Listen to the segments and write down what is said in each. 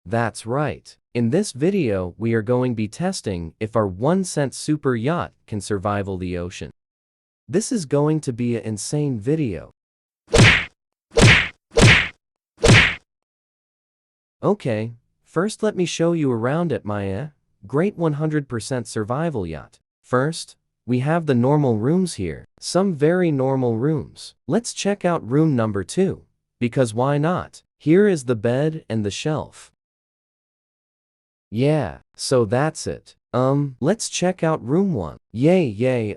That's right. In this video, we are going to be testing if our 1-cent super yacht can survive the ocean. This is going to be an insane video. Okay, first let me show you around at my great 100% survival yacht. First, we have the normal rooms here. Some very normal rooms. Let's check out room number 2. Because why not? Here is the bed and the shelf. Yeah, so that's it. Let's check out room 1. Yay,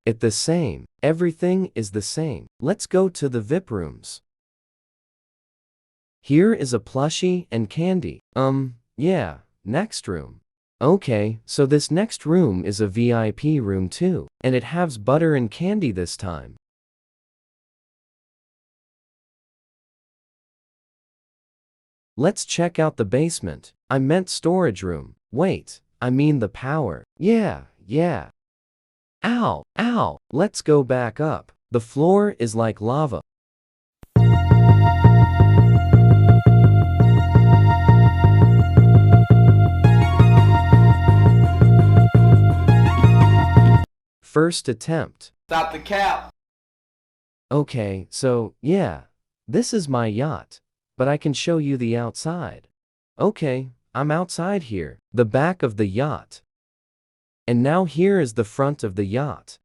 it the same. Everything is the same. Let's go to the VIP rooms. Here is a plushie and candy. Yeah, next room. Okay, so this next room is a VIP room too, and it has butter and candy this time. Let's check out the basement. I meant storage room. Wait, I mean the power. Yeah. Ow. Let's go back up. The floor is like lava. First attempt. Stop the cap. Okay, so, yeah, this is my yacht, but I can show you the outside. Okay, I'm outside here, the back of the yacht. And now here is the front of the yacht.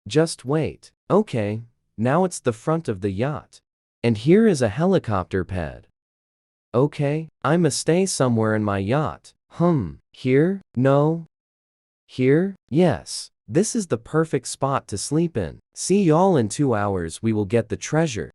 Just wait. Okay, now it's the front of the yacht. And here is a helicopter pad. Okay, I must stay somewhere in my yacht. Here? No. Here? Yes. This is the perfect spot to sleep in. See y'all in 2 hours we will get the treasure.